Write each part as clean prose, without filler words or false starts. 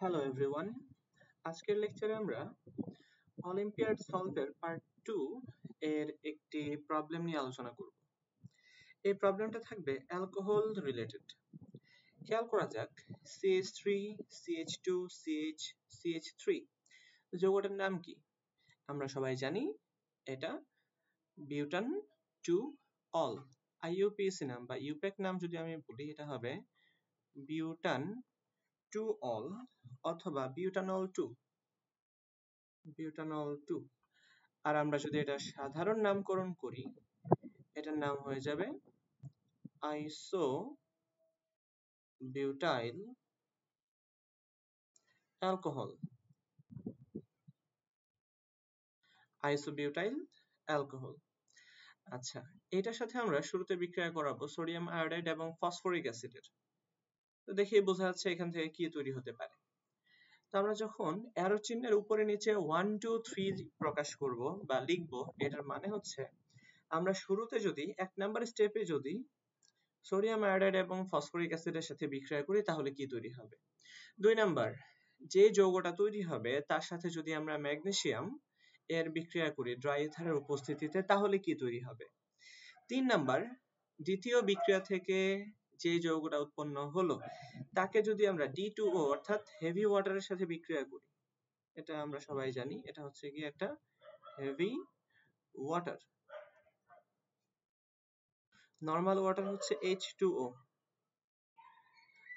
Hello everyone, আজকের লেকচারে আমরা অলিম্পিয়াড সলভের পার্ট 2 এর একটি প্রবলেম নিয়ে আলোচনা করব। এই প্রবলেমটা থাকবে অ্যালকোহল রিলেটেড। খেয়াল করা যাক, CH3, CH2, CH, CH3 যৌগটার নাম কি? আমরা সবাই জানি এটা বিউটান টু অল। IUPAC নাম বা ইউপ্যাক নাম যদি আমি বলি, এটা হবে বিউটান টু অল অথবা বিউটানল 2। আর আমরা যদি এটা সাধারণ নামকরণ করি, এটার নাম হয়ে যাবে আইসো বিউটাইল অ্যালকোহল। Isobutyl alcohol. আচ্ছা, এটার সাথে আমরা শুরুতে বিক্রিয়া করাবো সোডিয়াম আয়োডাইড এবং ফসফরিক অ্যাসিডের। তো দেখেই বোঝা যাচ্ছে এখান থেকে কি তৈরি হতে পারে। তো আমরা যখন অ্যারো চিহ্নের উপরে নিচে 1 2 3 প্রকাশ করব বা লিখব, এটার মানে হচ্ছে আমরা শুরুতে যদি 1 নাম্বার স্টেপে যদি সোডিয়াম আয়োডাইড এবং ফসফরিক অ্যাসিডের সাথে বিক্রিয়া করি তাহলে কি তৈরি হবে। 2 নাম্বার, যে যৌগটা তৈরি হবে তার সাথে যদি আমরা ম্যাগনেসিয়াম এর বিক্রিয়া করি ড্রাই ইথারের উপস্থিতিতে তাহলে কি তৈরি হবে। 3 নাম্বার, দ্বিতীয় বিক্রিয়া থেকে যে যৌগটা উৎপন্ন হলো তাকে যদি আমরা D2O অর্থাৎ হেভি ওয়াটারের সাথে বিক্রিয়া করি, এটা আমরা সবাই জানি এটা হচ্ছে কি একটা হেভি ওয়াটার। নরমাল ওয়াটার হচ্ছে H2O।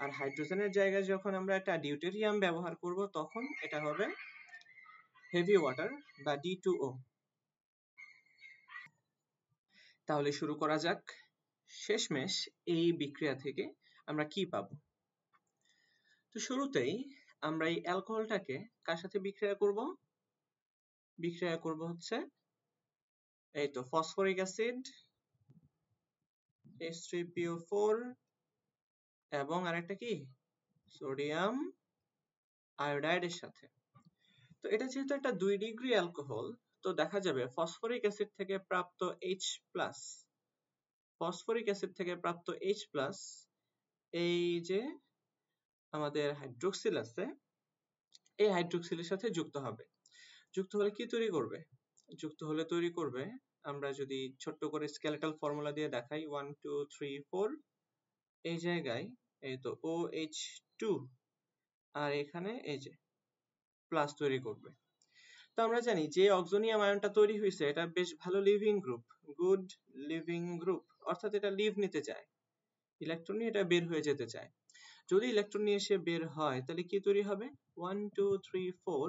আর হাইড্রোজেনের জায়গায় যখন আমরা একটা ডিউটেরিয়াম ব্যবহার করব তখন এটা হবে হেভি ওয়াটার বা D2O। তাহলে শুরু করা যাক। শেষমেশ এই বিক্রিয়া থেকে আমরা কি পাবো। তো শুরুতেই আমরা এই অ্যালকোহলটাকে কার সাথে বিক্রিয়া করব? বিক্রিয়া করব হচ্ছে এই তো ফসফরিক অ্যাসিড H3PO4 এবং আরেকটা কি সোডিয়াম আয়োডাইডের সাথে। তো এটা যেহেতু একটা 2 ডিগ্রি অ্যালকোহল, তো দেখা যাবে ফসফরিক অ্যাসিড থেকে প্রাপ্ত H+, ফসফরিক অ্যাসিড থেকে প্রাপ্ত H+, এই যে আমাদের হাইড্রোক্সিল আছে, এই হাইড্রোক্সিলের সাথে যুক্ত হবে। যুক্ত হলে কি তৈরি করবে? যুক্ত হলে তৈরি করবে, আমরা যদি ছোট্ট করে স্কেলেটাল ফর্মুলা দিয়ে দেখাই, 1 2 3 4, এই জায়গায় এই তো OH2 আর এখানে এই যে প্লাস তৈরি করবে। তো আমরা জানি যে অক্সোনিয়াম আয়নটা তৈরি হয়েছে এটা বেশ ভালো living group, good living group, অর্থাৎ এটা লিভ নিতে চায়, ইলেকট্রন নিয়ে এটা বের হয়ে যেতে চায়। যদি ইলেকট্রন নিয়ে এসে বের হয় তাহলে কি তৈরি হবে? 1 2 3 4,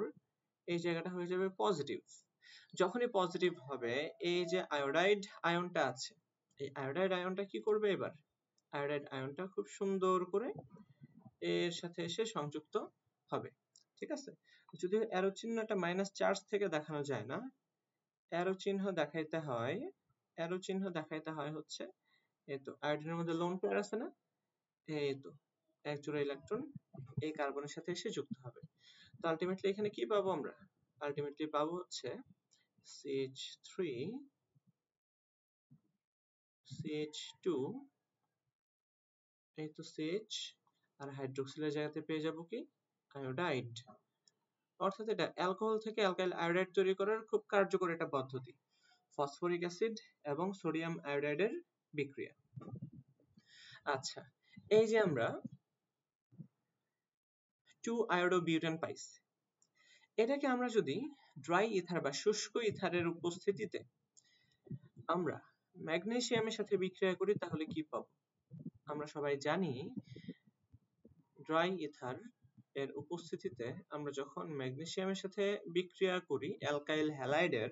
এই জায়গাটা হয়ে যাবে পজিটিভ। যখনই পজিটিভ হবে, এই যে আয়োডাইড আয়নটা আছে, এই আয়োডাইড আয়নটা কি করবে এবার? আয়োডাইড আয়নটা খুব সুন্দর করে এর সাথে এসে সংযুক্ত হবে। ঠিক আছে? যদি অ্যারো চিহ্নটা মাইনাস চার্জ থেকে দেখানো যায় না, অ্যারো চিহ্ন দেখাইতে হয় হচ্ছে এই তো আয়োডিনের মধ্যে লোন পেয়ার আছে না, এই তো এক জোড়া ইলেকট্রন এই কার্বনের সাথে এসে যুক্ত হবে। তো আলটিমেটলি এখানে কি পাবো আমরা? আলটিমেটলি পাবো হচ্ছে CH3, CH2, এই তো CH, আর হাইড্রোক্সিলের জায়গাতে পেয়ে যাবো কি আয়োডাইড। অর্থাৎ এটা অ্যালকোহল থেকে অ্যালকাইল আয়োডাইড তৈরি করার খুব কার্যকর একটা পদ্ধতি, ফসফরিক অ্যাসিড এবং সোডিয়াম আয়োডাইডের বিক্রিয়া। আচ্ছা, এই যে আমরা 2-iodobutane পাইছি, এটাকে আমরা যদি ড্রাই ইথার বা শুষ্ক ইথারের উপস্থিতিতে আমরা ম্যাগনেসিয়ামের সাথে বিক্রিয়া করি তাহলে কি পাবো? আমরা সবাই জানি ড্রাই ইথার এর উপস্থিতিতে আমরা যখন ম্যাগনেসিয়ামের সাথে বিক্রিয়া করি অ্যালকাইল হ্যালাইডের,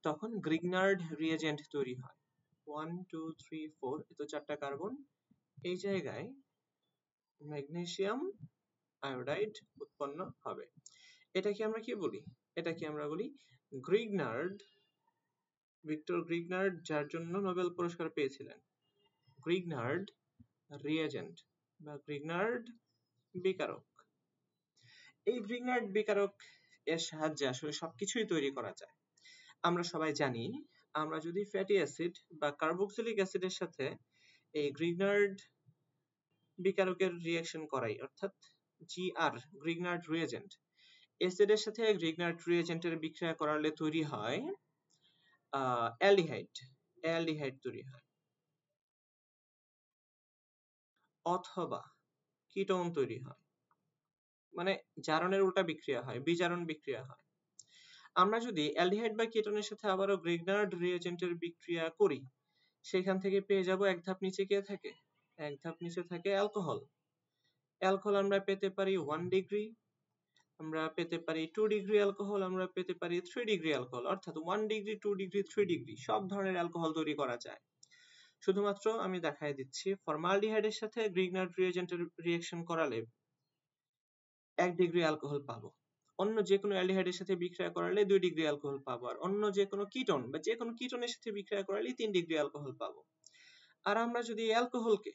তখন গ্রিগনার্ড রিএজেন্ট তৈরি হয়। 1 2 3 4, এই তো 4টা কার্বন, এই জায়গায় ম্যাগনেসিয়াম আয়োডাইড উৎপন্ন হবে। এটাকে আমরা কি বলি? এটাকে আমরা বলি গ্রিগনার্ড, ভিক্টর গ্রিগনার্ড, যার জন্য নোবেল পুরস্কার পেয়েছিলেন, গ্রিগনার্ড রিএজেন্ট বা গ্রিগনার্ড বিকারক। এই গ্রিগনার্ড বিকারক এর সাহায্যে আসলে সবকিছুই তৈরি করা যায়। আমরা সবাই জানি, আমরা যদি ফ্যাটি অ্যাসিড বা কার্বক্সিলিক অ্যাসিডের সাথে এই গ্রিগনার্ড বিকারকের রিঅ্যাকশন করাই, অর্থাৎ GR গ্রিগনার্ড রিএজেন্ট। অ্যাসিড এর সাথে গ্রিগনার্ড রিএজেন্টের বিক্রিয়া করালে তৈরি হয় অ্যালডিহাইড। অ্যালডিহাইড তৈরি হয়, অথবা কিটোন তৈরি হয়, মানে জারণের উল্টা বিক্রিয়া হয়, বিজারণ বিক্রিয়া হয়। আমরা যদি অ্যালডিহাইড বা কিটোনের সাথে আবারও গ্রিগনার্ড রিএজেন্টের বিক্রিয়া করি, সেখান থেকে পেয়ে যাব এক ধাপ নিচে কে থাকে? এক ধাপ নিচে থাকে অ্যালকোহল। অ্যালকোহল আমরা পেতে পারি 1 ডিগ্রি, আমরা পেতে পারি 2 ডিগ্রি অ্যালকোহল, আমরা পেতে পারি 3 ডিগ্রি অ্যালকোহল, অর্থাৎ 1 ডিগ্রি, 2 ডিগ্রি, 3 ডিগ্রি সব ধরনের অ্যালকোহল তৈরি করা যায়। শুধুমাত্র আমি দেখাই দিচ্ছি, ফর্মালডিহাইডের সাথে গ্রিগনার্ড রিএজেন্টের রিঅ্যাকশন করালে 1 ডিগ্রি অ্যালকোহল পাবো। অন্য যে কোনো অ্যালডিহাইডের সাথে বিক্রিয়া করালে 2 ডিগ্রি অ্যালকোহল পাবো, আর অন্য যে কোনো কিটোন বা যে কোনো কিটোনের সাথে বিক্রিয়া করালে 3 ডিগ্রি অ্যালকোহল পাবো। আর আমরা যদি অ্যালকোহলকে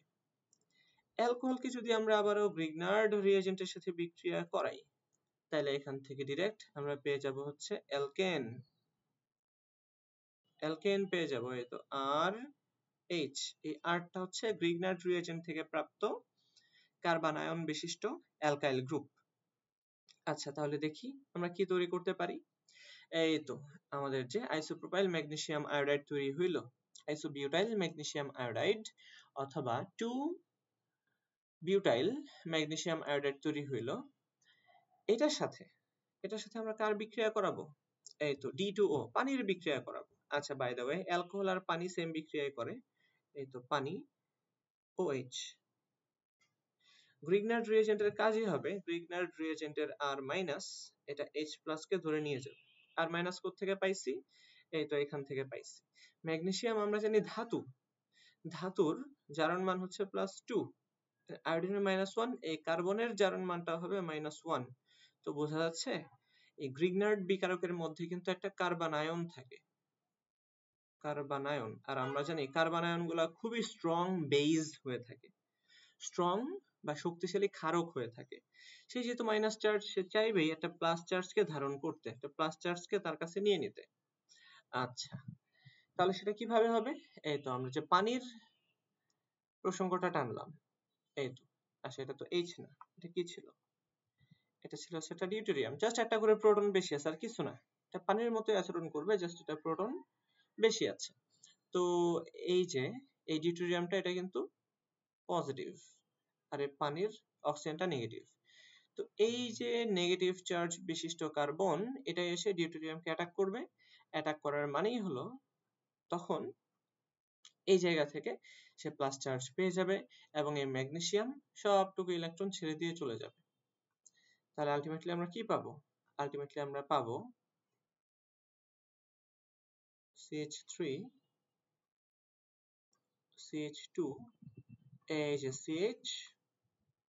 যদি আমরা আবারও গ্রিগনার্ড রিএজেন্টের সাথে বিক্রিয়া করাই, তাহলে এখান থেকে ডিরেক্ট আমরা পেয়ে যাব হচ্ছে অ্যালকেন। অ্যালকেন পেয়ে যাব, এই তো আর এইচ। এই আরটা হচ্ছে গ্রিগনার্ড রিএজেন্ট থেকে প্রাপ্ত কার্বন আয়ন বিশিষ্ট অ্যালকাইল গ্রুপ। আচ্ছা, তাহলে দেখি আমরা কি তৈরি করতে পারি। এই তো আমাদের যে আইসোপ্রোপাইল ম্যাগনেসিয়াম আয়োডাইড তৈরি হইল, আইসোবিউটাইল ম্যাগনেসিয়াম আয়োডাইড অথবা 2 বিউটাইল ম্যাগনেসিয়াম আয়োডাইড তৈরি হইল। এটার সাথে আমরা কার বিক্রিয়া করাবো? এই তো D2O, পানির বিক্রিয়া করাবো। আচ্ছা, বাই দ্য ওয়ে, অ্যালকোহল আর পানি সেম বিক্রিয়াই করে। এই তো পানি OH। গ্রিগনার্ড রিএজেন্টের কাজই হবে গ্রিগনার্ড রিএজেন্টের আর মাইনাস এটা H প্লাস কে ধরে নিয়ে যাবে। আর মাইনাস কোথা থেকে পাইছি? এই তো এখান থেকে পাইছি। ম্যাগনেসিয়াম আমরা জানি ধাতু, ধাতুর জারণ মান হচ্ছে +2, আয়োডিনের -1, এই কার্বনের জারণ মানটা হবে -1। তো বোঝা যাচ্ছে এই গ্রিগনার্ড বিকারকের মধ্যে কিন্তু একটা কার্বন আয়ন থাকে, কার্বন আয়ন। আর আমরা জানি কার্বন আয়নগুলো খুবই স্ট্রং বেজ হয়ে থাকে, স্ট্রং বা শক্তিশালী ক্ষারক হয়ে থাকে। সে যেহেতু মাইনাস চার্জ, সে চাইবেই একটা প্লাস চার্জকে ধারণ করতে, একটা প্লাস চার্জকে তার কাছে নিয়ে নিতে। আচ্ছা, তাহলে সেটা কিভাবে হবে? এই তো আমরা যে পানির প্রসঙ্গটা টানলাম, এই তো। আচ্ছা, এটা তো H না, এটা কি ছিল? এটা ছিল সেটা ডিউটেরিয়াম। জাস্ট একটা করে প্রোটন বেশি আছে, আর কিছু না। এটা পানির মতোই আচরণ করবে, জাস্ট এটা প্রোটন বেশি আছে। তো এই যে এই ডিউটেরিয়ামটা, এটা কিন্তু পজিটিভ, আর এই পানির অক্সিজেনটা নেগেটিভ। তো এই যে নেগেটিভ চার্জ বিশিষ্ট কার্বন, এটা এসে ডিউটেরিয়ামকে অ্যাটাক করবে। অ্যাটাক করার মানেই হলো তখন এই জায়গা থেকে সে প্লাস চার্জ পেয়ে যাবে এবং এই ম্যাগনেসিয়াম সবটুকু ইলেকট্রন ছেড়ে দিয়ে চলে যাবে। তাহলে আলটিমেটলি আমরা কি পাবো? আলটিমেটলি আমরা পাবো CH3 CH2, এই যে CH,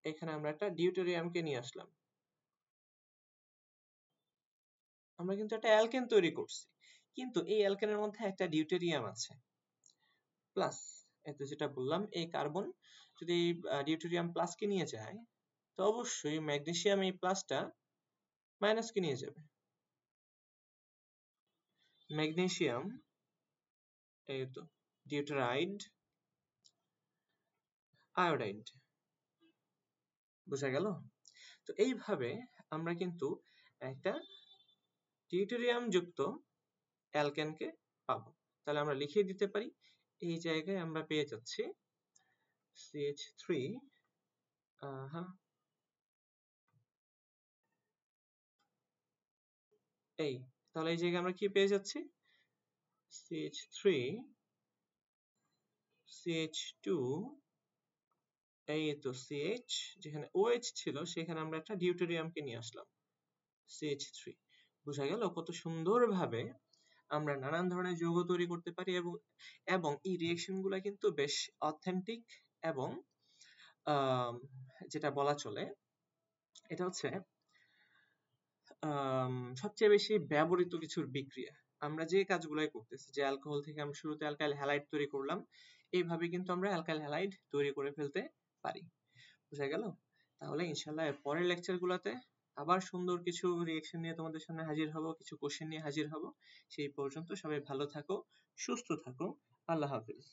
এখানে আমরা একটা ডিউটেরিয়ামকে নিয়ে আসলাম। আমরা কিন্তু একটা অ্যালকেন তৈরি করছি, কিন্তু এই অ্যালকেনের মধ্যে একটা ডিউটেরিয়াম আছে প্লাস। এত যেটা বললাম, এই কার্বন যদি ডিউটেরিয়াম প্লাসকে নিয়ে যায়, তো অবশ্যই ম্যাগনেসিয়াম এই প্লাসটা মাইনাসকে নিয়ে যাবে। ম্যাগনেসিয়াম, এই তো ডিউটেরাইড আয়োডাইড, বোঝা গেল? তো এইভাবে আমরা কিন্তু একটা ডিউটেরিয়াম যুক্ত অ্যালকেনকে পাবো। তাহলে আমরা লিখে দিতে পারি, এই জায়গায় আমরা পেয়ে যাচ্ছি CH3, এই, তাহলে এই জায়গায় আমরা কি পেয়ে যাচ্ছি? CH3 CH2, এই তো CH, যেখানে OH ছিল সেখানে আমরা একটা ডিউটেরিয়ামকে নিয়ে আসলাম CH3। বোঝা গেল কত সুন্দরভাবে আমরা নানান ধরনের যৌগ তৈরি করতে পারি, এবং এই রিঅ্যাকশন গুলা কিন্তু বেশ অথেন্টিক, এবং যেটা বলা চলে, এটা হচ্ছে সবচেয়ে বেশি ব্যবহৃত কিছুর বিক্রিয়া। আমরা যে কাজগুলাই করতেছি, যে অ্যালকোহল থেকে আমরা শুরুতে অ্যালকাইল হ্যালাইড তৈরি করলাম, এইভাবে কিন্তু আমরা অ্যালকাইল হ্যালাইড তৈরি করে ফেলতে পারি। বুঝা গেল? তাহলে ইনশাআল্লাহ এর পরের লেকচার গুলাতে আবার সুন্দর কিছু রিঅ্যাকশন নিয়ে তোমাদের সামনে হাজির হব, কিছু কোশ্চেন নিয়ে হাজির হব। সেই পর্যন্ত সবাই ভালো থাকো, সুস্থ থাকো। আল্লাহ হাফেজ।